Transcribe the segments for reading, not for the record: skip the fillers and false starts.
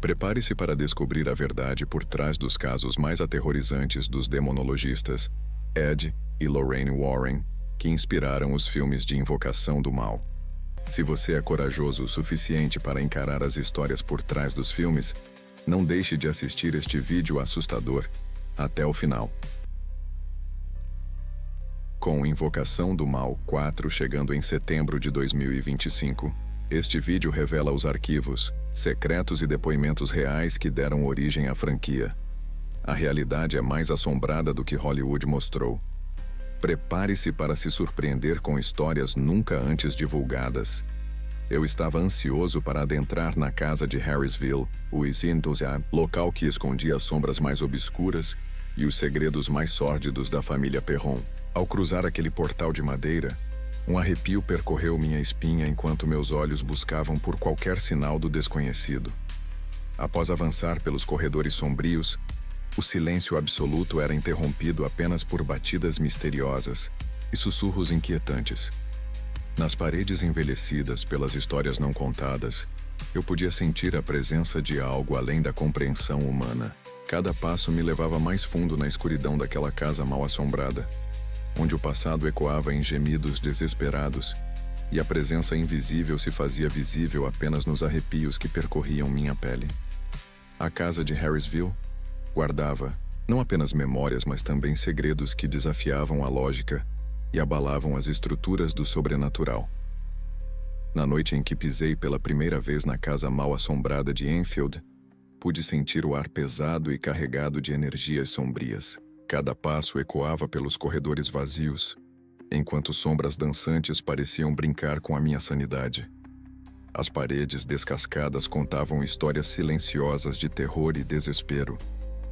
Prepare-se para descobrir a verdade por trás dos casos mais aterrorizantes dos demonologistas, Ed e Lorraine Warren, que inspiraram os filmes de Invocação do Mal. Se você é corajoso o suficiente para encarar as histórias por trás dos filmes, não deixe de assistir este vídeo assustador até o final. Com Invocação do Mal 4 chegando em setembro de 2025, este vídeo revela os arquivos, secretos e depoimentos reais que deram origem à franquia. A realidade é mais assombrada do que Hollywood mostrou. Prepare-se para se surpreender com histórias nunca antes divulgadas. Eu estava ansioso para adentrar na casa de Harrisville, Wisconsin, local que escondia as sombras mais obscuras e os segredos mais sórdidos da família Perron. Ao cruzar aquele portal de madeira, um arrepio percorreu minha espinha enquanto meus olhos buscavam por qualquer sinal do desconhecido. Após avançar pelos corredores sombrios, o silêncio absoluto era interrompido apenas por batidas misteriosas e sussurros inquietantes. Nas paredes envelhecidas pelas histórias não contadas, eu podia sentir a presença de algo além da compreensão humana. Cada passo me levava mais fundo na escuridão daquela casa mal-assombrada, onde o passado ecoava em gemidos desesperados e a presença invisível se fazia visível apenas nos arrepios que percorriam minha pele. A casa de Harrisville guardava não apenas memórias, mas também segredos que desafiavam a lógica e abalavam as estruturas do sobrenatural. Na noite em que pisei pela primeira vez na casa mal-assombrada de Enfield, pude sentir o ar pesado e carregado de energias sombrias. Cada passo ecoava pelos corredores vazios, enquanto sombras dançantes pareciam brincar com a minha sanidade. As paredes descascadas contavam histórias silenciosas de terror e desespero,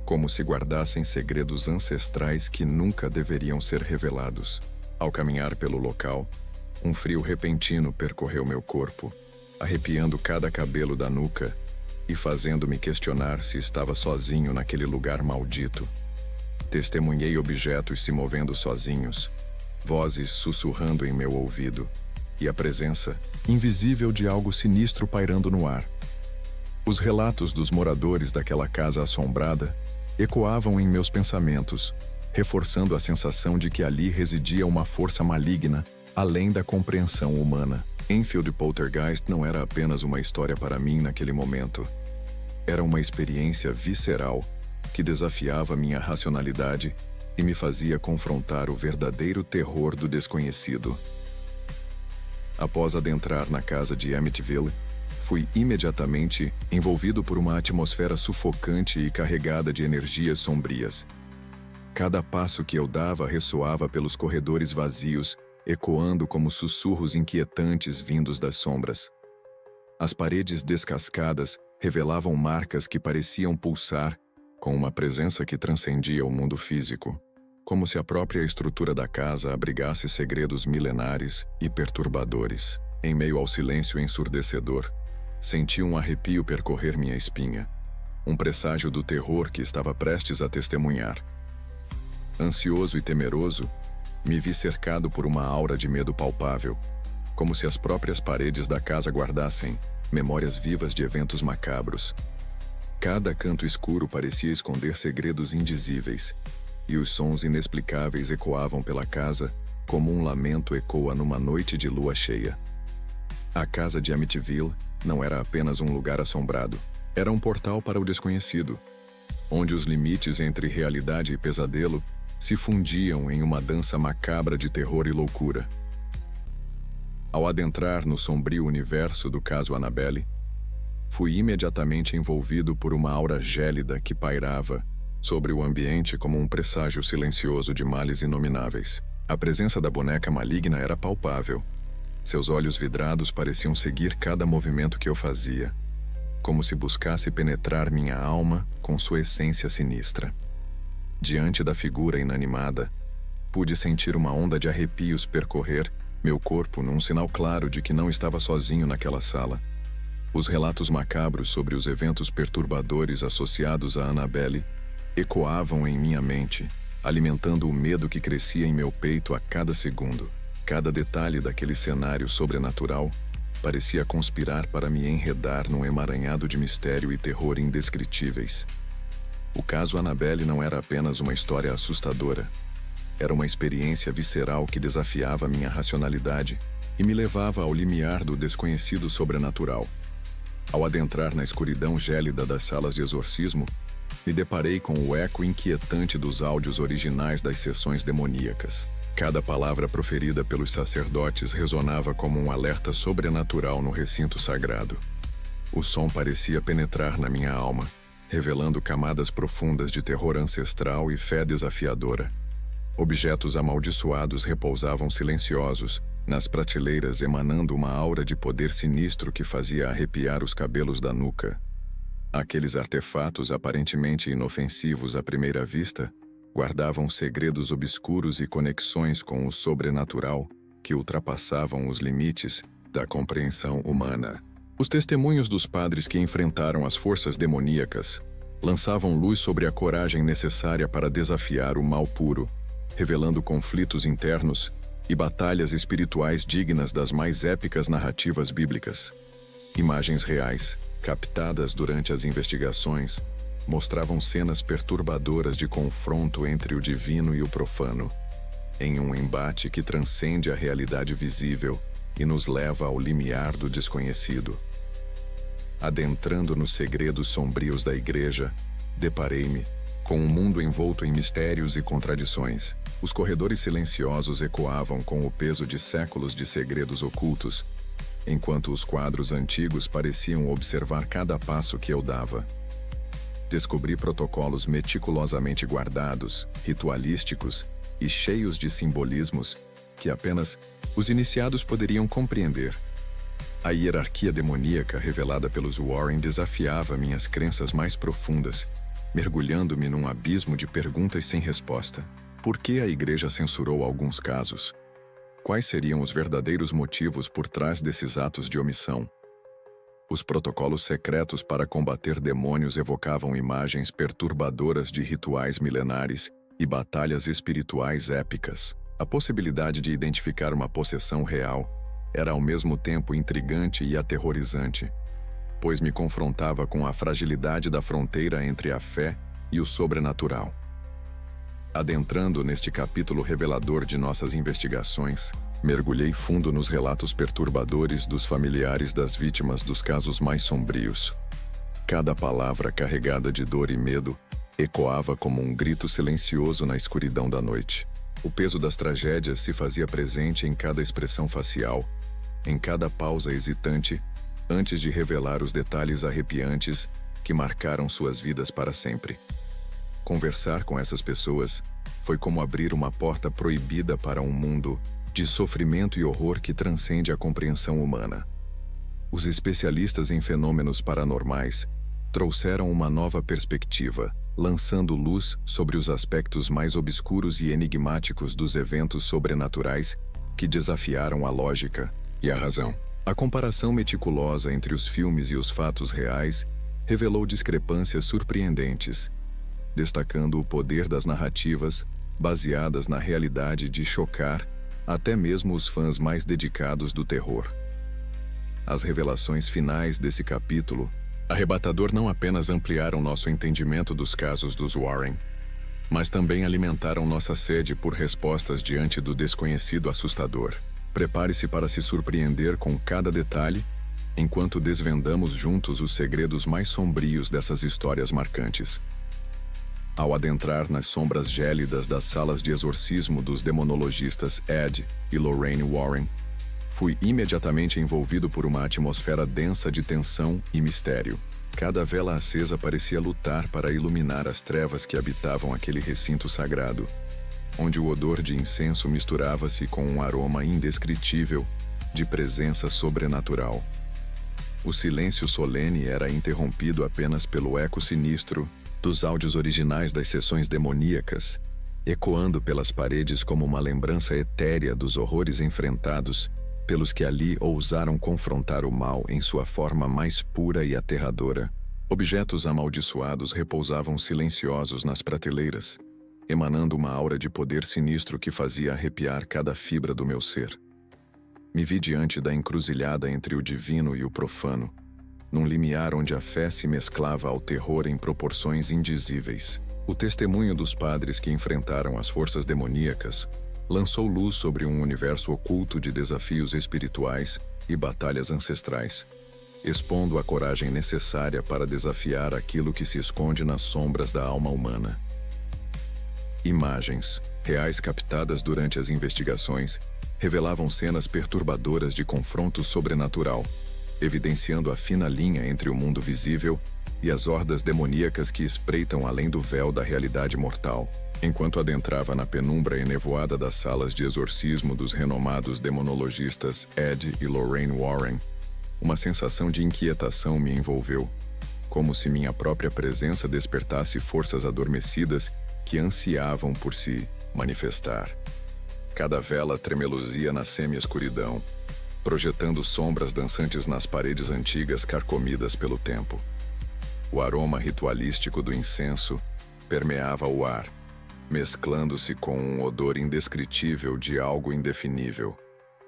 como se guardassem segredos ancestrais que nunca deveriam ser revelados. Ao caminhar pelo local, um frio repentino percorreu meu corpo, arrepiando cada cabelo da nuca e fazendo-me questionar se estava sozinho naquele lugar maldito. Testemunhei objetos se movendo sozinhos, vozes sussurrando em meu ouvido, e a presença invisível de algo sinistro pairando no ar. Os relatos dos moradores daquela casa assombrada ecoavam em meus pensamentos, reforçando a sensação de que ali residia uma força maligna além da compreensão humana. Enfield Poltergeist não era apenas uma história para mim naquele momento. Era uma experiência visceral que desafiava minha racionalidade e me fazia confrontar o verdadeiro terror do desconhecido. Após adentrar na casa de Amityville, fui imediatamente envolvido por uma atmosfera sufocante e carregada de energias sombrias. Cada passo que eu dava ressoava pelos corredores vazios, ecoando como sussurros inquietantes vindos das sombras. As paredes descascadas revelavam marcas que pareciam pulsar, com uma presença que transcendia o mundo físico, como se a própria estrutura da casa abrigasse segredos milenares e perturbadores. Em meio ao silêncio ensurdecedor, senti um arrepio percorrer minha espinha, um presságio do terror que estava prestes a testemunhar. Ansioso e temeroso, me vi cercado por uma aura de medo palpável, como se as próprias paredes da casa guardassem memórias vivas de eventos macabros. Cada canto escuro parecia esconder segredos indizíveis, e os sons inexplicáveis ecoavam pela casa como um lamento ecoa numa noite de lua cheia. A casa de Amityville não era apenas um lugar assombrado, era um portal para o desconhecido, onde os limites entre realidade e pesadelo se fundiam em uma dança macabra de terror e loucura. Ao adentrar no sombrio universo do caso Annabelle, fui imediatamente envolvido por uma aura gélida que pairava sobre o ambiente como um presságio silencioso de males inomináveis. A presença da boneca maligna era palpável. Seus olhos vidrados pareciam seguir cada movimento que eu fazia, como se buscasse penetrar minha alma com sua essência sinistra. Diante da figura inanimada, pude sentir uma onda de arrepios percorrer meu corpo num sinal claro de que não estava sozinho naquela sala. Os relatos macabros sobre os eventos perturbadores associados a Annabelle ecoavam em minha mente, alimentando o medo que crescia em meu peito a cada segundo. Cada detalhe daquele cenário sobrenatural parecia conspirar para me enredar num emaranhado de mistério e terror indescritíveis. O caso Annabelle não era apenas uma história assustadora. Era uma experiência visceral que desafiava minha racionalidade e me levava ao limiar do desconhecido sobrenatural. Ao adentrar na escuridão gélida das salas de exorcismo, me deparei com o eco inquietante dos áudios originais das sessões demoníacas. Cada palavra proferida pelos sacerdotes ressonava como um alerta sobrenatural no recinto sagrado. O som parecia penetrar na minha alma, revelando camadas profundas de terror ancestral e fé desafiadora. Objetos amaldiçoados repousavam silenciosos nas prateleiras, emanando uma aura de poder sinistro que fazia arrepiar os cabelos da nuca. Aqueles artefatos aparentemente inofensivos à primeira vista guardavam segredos obscuros e conexões com o sobrenatural que ultrapassavam os limites da compreensão humana. Os testemunhos dos padres que enfrentaram as forças demoníacas lançavam luz sobre a coragem necessária para desafiar o mal puro, revelando conflitos internos e batalhas espirituais dignas das mais épicas narrativas bíblicas. Imagens reais, captadas durante as investigações, mostravam cenas perturbadoras de confronto entre o divino e o profano, em um embate que transcende a realidade visível e nos leva ao limiar do desconhecido. Adentrando nos segredos sombrios da igreja, deparei-me com um mundo envolto em mistérios e contradições. Os corredores silenciosos ecoavam com o peso de séculos de segredos ocultos, enquanto os quadros antigos pareciam observar cada passo que eu dava. Descobri protocolos meticulosamente guardados, ritualísticos e cheios de simbolismos que apenas os iniciados poderiam compreender. A hierarquia demoníaca revelada pelos Warren desafiava minhas crenças mais profundas, mergulhando-me num abismo de perguntas sem resposta. Por que a igreja censurou alguns casos? Quais seriam os verdadeiros motivos por trás desses atos de omissão? Os protocolos secretos para combater demônios evocavam imagens perturbadoras de rituais milenares e batalhas espirituais épicas. A possibilidade de identificar uma possessão real era ao mesmo tempo intrigante e aterrorizante, pois me confrontava com a fragilidade da fronteira entre a fé e o sobrenatural. Adentrando neste capítulo revelador de nossas investigações, mergulhei fundo nos relatos perturbadores dos familiares das vítimas dos casos mais sombrios. Cada palavra carregada de dor e medo ecoava como um grito silencioso na escuridão da noite. O peso das tragédias se fazia presente em cada expressão facial, em cada pausa hesitante, antes de revelar os detalhes arrepiantes que marcaram suas vidas para sempre. Conversar com essas pessoas foi como abrir uma porta proibida para um mundo de sofrimento e horror que transcende a compreensão humana. Os especialistas em fenômenos paranormais trouxeram uma nova perspectiva, lançando luz sobre os aspectos mais obscuros e enigmáticos dos eventos sobrenaturais que desafiaram a lógica e a razão. A comparação meticulosa entre os filmes e os fatos reais revelou discrepâncias surpreendentes, destacando o poder das narrativas baseadas na realidade de chocar até mesmo os fãs mais dedicados do terror. As revelações finais desse capítulo arrebatador não apenas ampliaram nosso entendimento dos casos dos Warren, mas também alimentaram nossa sede por respostas diante do desconhecido assustador. Prepare-se para se surpreender com cada detalhe, enquanto desvendamos juntos os segredos mais sombrios dessas histórias marcantes. Ao adentrar nas sombras gélidas das salas de exorcismo dos demonologistas Ed e Lorraine Warren, fui imediatamente envolvido por uma atmosfera densa de tensão e mistério. Cada vela acesa parecia lutar para iluminar as trevas que habitavam aquele recinto sagrado, onde o odor de incenso misturava-se com um aroma indescritível de presença sobrenatural. O silêncio solene era interrompido apenas pelo eco sinistro dos áudios originais das sessões demoníacas, ecoando pelas paredes como uma lembrança etérea dos horrores enfrentados pelos que ali ousaram confrontar o mal em sua forma mais pura e aterradora. Objetos amaldiçoados repousavam silenciosos nas prateleiras, emanando uma aura de poder sinistro que fazia arrepiar cada fibra do meu ser. Me vi diante da encruzilhada entre o divino e o profano, num limiar onde a fé se mesclava ao terror em proporções indizíveis. O testemunho dos padres que enfrentaram as forças demoníacas lançou luz sobre um universo oculto de desafios espirituais e batalhas ancestrais, expondo a coragem necessária para desafiar aquilo que se esconde nas sombras da alma humana. Imagens, reais captadas durante as investigações, revelavam cenas perturbadoras de confronto sobrenatural, evidenciando a fina linha entre o mundo visível e as hordas demoníacas que espreitam além do véu da realidade mortal. Enquanto adentrava na penumbra enevoada das salas de exorcismo dos renomados demonologistas Ed e Lorraine Warren, uma sensação de inquietação me envolveu, como se minha própria presença despertasse forças adormecidas que ansiavam por se manifestar. Cada vela tremeluzia na semi-escuridão, projetando sombras dançantes nas paredes antigas carcomidas pelo tempo. O aroma ritualístico do incenso permeava o ar, mesclando-se com um odor indescritível de algo indefinível,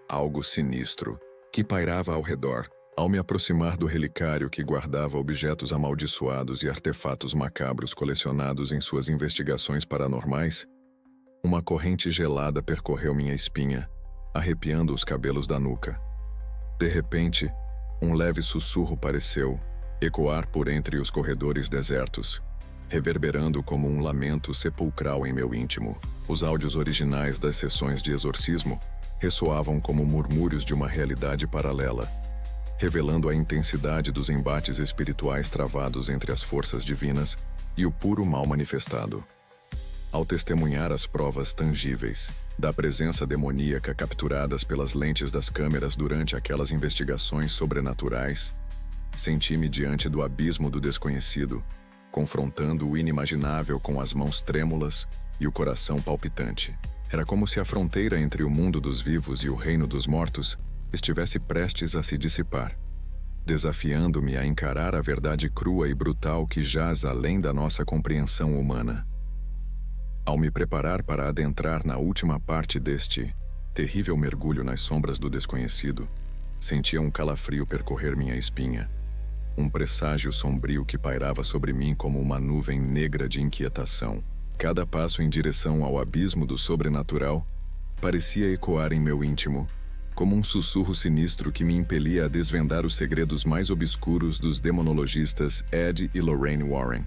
algo sinistro, que pairava ao redor. Ao me aproximar do relicário que guardava objetos amaldiçoados e artefatos macabros colecionados em suas investigações paranormais, uma corrente gelada percorreu minha espinha, arrepiando os cabelos da nuca. De repente, um leve sussurro pareceu ecoar por entre os corredores desertos, reverberando como um lamento sepulcral em meu íntimo. Os áudios originais das sessões de exorcismo ressoavam como murmúrios de uma realidade paralela, revelando a intensidade dos embates espirituais travados entre as forças divinas e o puro mal manifestado. Ao testemunhar as provas tangíveis da presença demoníaca capturadas pelas lentes das câmeras durante aquelas investigações sobrenaturais, senti-me diante do abismo do desconhecido, confrontando o inimaginável com as mãos trêmulas e o coração palpitante. Era como se a fronteira entre o mundo dos vivos e o reino dos mortos estivesse prestes a se dissipar, desafiando-me a encarar a verdade crua e brutal que jaz além da nossa compreensão humana. Ao me preparar para adentrar na última parte deste terrível mergulho nas sombras do desconhecido, sentia um calafrio percorrer minha espinha, um presságio sombrio que pairava sobre mim como uma nuvem negra de inquietação. Cada passo em direção ao abismo do sobrenatural parecia ecoar em meu íntimo, como um sussurro sinistro que me impelia a desvendar os segredos mais obscuros dos demonologistas Ed e Lorraine Warren.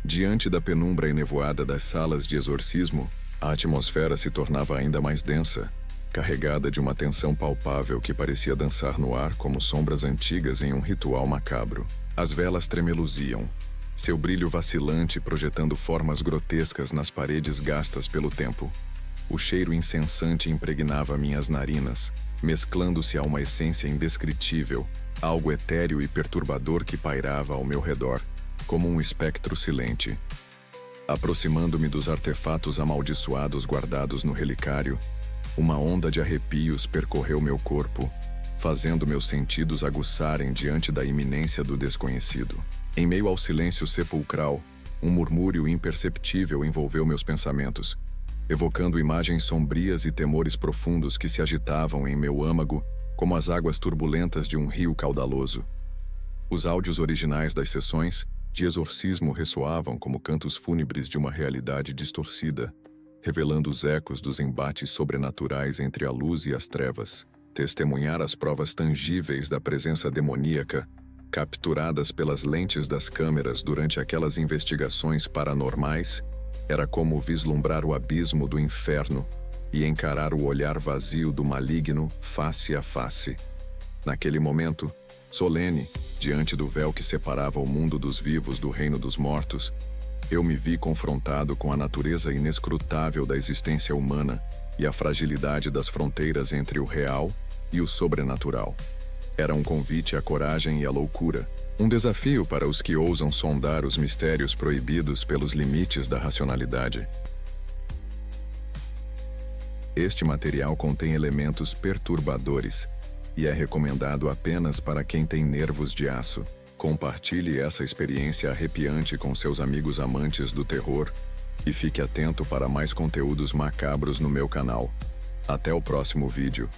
Diante da penumbra enevoada das salas de exorcismo, a atmosfera se tornava ainda mais densa, carregada de uma tensão palpável que parecia dançar no ar como sombras antigas em um ritual macabro. As velas tremeluziam, seu brilho vacilante projetando formas grotescas nas paredes gastas pelo tempo. O cheiro incessante impregnava minhas narinas, mesclando-se a uma essência indescritível, algo etéreo e perturbador que pairava ao meu redor, como um espectro silente. Aproximando-me dos artefatos amaldiçoados guardados no relicário, uma onda de arrepios percorreu meu corpo, fazendo meus sentidos aguçarem diante da iminência do desconhecido. Em meio ao silêncio sepulcral, um murmúrio imperceptível envolveu meus pensamentos, evocando imagens sombrias e temores profundos que se agitavam em meu âmago como as águas turbulentas de um rio caudaloso. Os áudios originais das sessões de exorcismo ressoavam como cantos fúnebres de uma realidade distorcida, revelando os ecos dos embates sobrenaturais entre a luz e as trevas. Testemunhar as provas tangíveis da presença demoníaca, capturadas pelas lentes das câmeras durante aquelas investigações paranormais, era como vislumbrar o abismo do inferno e encarar o olhar vazio do maligno face a face. Naquele momento, solene, diante do véu que separava o mundo dos vivos do reino dos mortos, eu me vi confrontado com a natureza inescrutável da existência humana e a fragilidade das fronteiras entre o real e o sobrenatural. Era um convite à coragem e à loucura, um desafio para os que ousam sondar os mistérios proibidos pelos limites da racionalidade. Este material contém elementos perturbadores e é recomendado apenas para quem tem nervos de aço. Compartilhe essa experiência arrepiante com seus amigos amantes do terror e fique atento para mais conteúdos macabros no meu canal. Até o próximo vídeo.